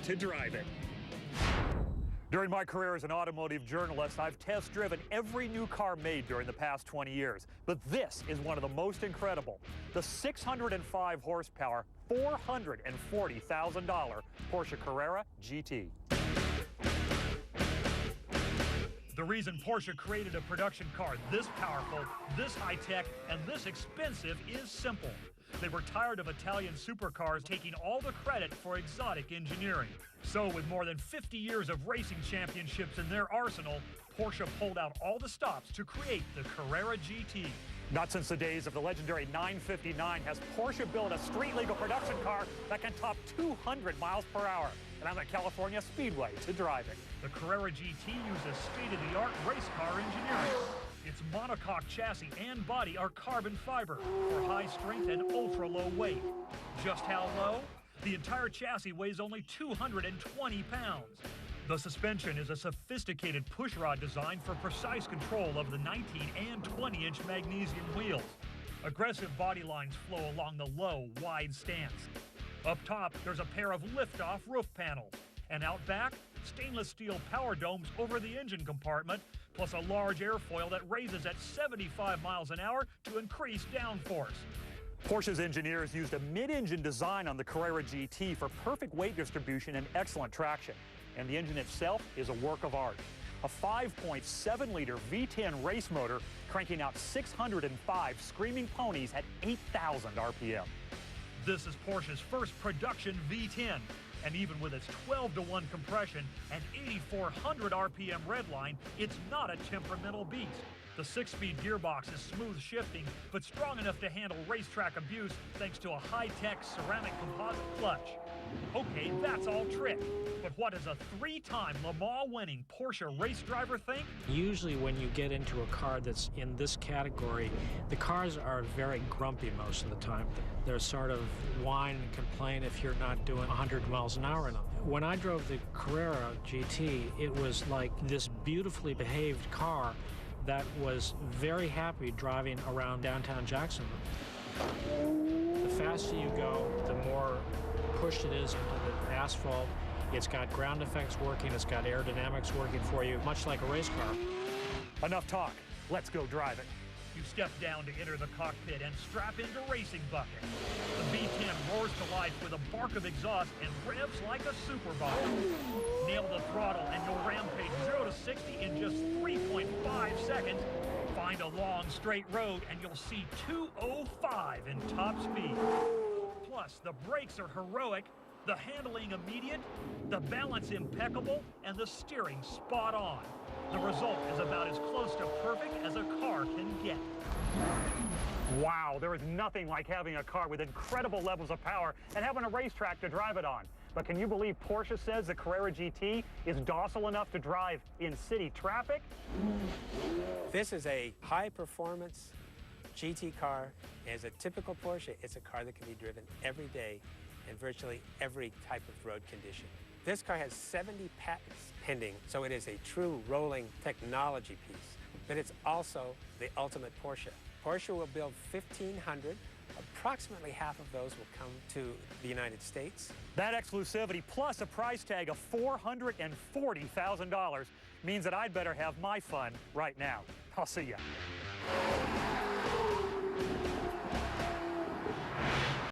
to drive it. During my career as an automotive journalist, I've test-driven every new car made during the past 20 years. But this is one of the most incredible. The 605 horsepower, $440,000 Porsche Carrera GT. The reason Porsche created a production car this powerful, this high-tech, and this expensive is simple. They were tired of Italian supercars taking all the credit for exotic engineering. So with more than 50 years of racing championships in their arsenal, Porsche pulled out all the stops to create the Carrera GT. Not since the days of the legendary 959 has Porsche built a street-legal production car that can top 200 miles per hour. And I'm at California Speedway to drive it. The Carrera GT uses state-of-the-art race car engineering. Its monocoque chassis and body are carbon fiber for high strength and ultra-low weight. Just how low? The entire chassis weighs only 220 pounds. The suspension is a sophisticated pushrod design for precise control of the 19 and 20-inch magnesium wheels. Aggressive body lines flow along the low, wide stance. Up top, there's a pair of lift-off roof panels. And out back, stainless steel power domes over the engine compartment, plus a large airfoil that raises at 75 miles an hour to increase downforce. Porsche's engineers used a mid-engine design on the Carrera GT for perfect weight distribution and excellent traction. And the engine itself is a work of art. A 5.7-liter V-10 race motor cranking out 605 screaming ponies at 8,000 RPM. This is Porsche's first production V10, and even with its 12-to-1 compression and 8,400 RPM redline, it's not a temperamental beast. The 6-speed gearbox is smooth shifting, but strong enough to handle racetrack abuse thanks to a high-tech ceramic composite clutch. Okay, that's all trick. But what does a 3-time Le Mans winning Porsche race driver think? Usually when you get into a car that's in this category, the cars are very grumpy most of the time. They're sort of whine and complain if you're not doing 100 miles an hour in them. When I drove the Carrera GT, it was like this beautifully behaved car that was very happy driving around downtown Jacksonville. The faster you go, the more pushed it is into the asphalt. It's got ground effects working, it's got aerodynamics working for you, much like a race car. Enough talk. Let's go drive it. You step down to enter the cockpit and strap into racing bucket. The V10 roars to life with a bark of exhaust and revs like a superbike. Nail the throttle and you'll rampage 0 to 60 in just 3.5 seconds. Find a long straight road and you'll see 205 in top speed. Plus, the brakes are heroic, the handling immediate, the balance impeccable, and the steering spot on. The result is about as close to perfect as a car can get. Wow, there is nothing like having a car with incredible levels of power and having a racetrack to drive it on. But can you believe Porsche says the Carrera GT is docile enough to drive in city traffic? This is a high-performance GT car. As a typical Porsche, it's a car that can be driven every day in virtually every type of road condition. This car has 70 patents pending, so it is a true rolling technology piece. But it's also the ultimate Porsche. Porsche will build 1,500. Approximately half of those will come to the United States. That exclusivity plus a price tag of $440,000 means that I'd better have my fun right now. I'll see ya.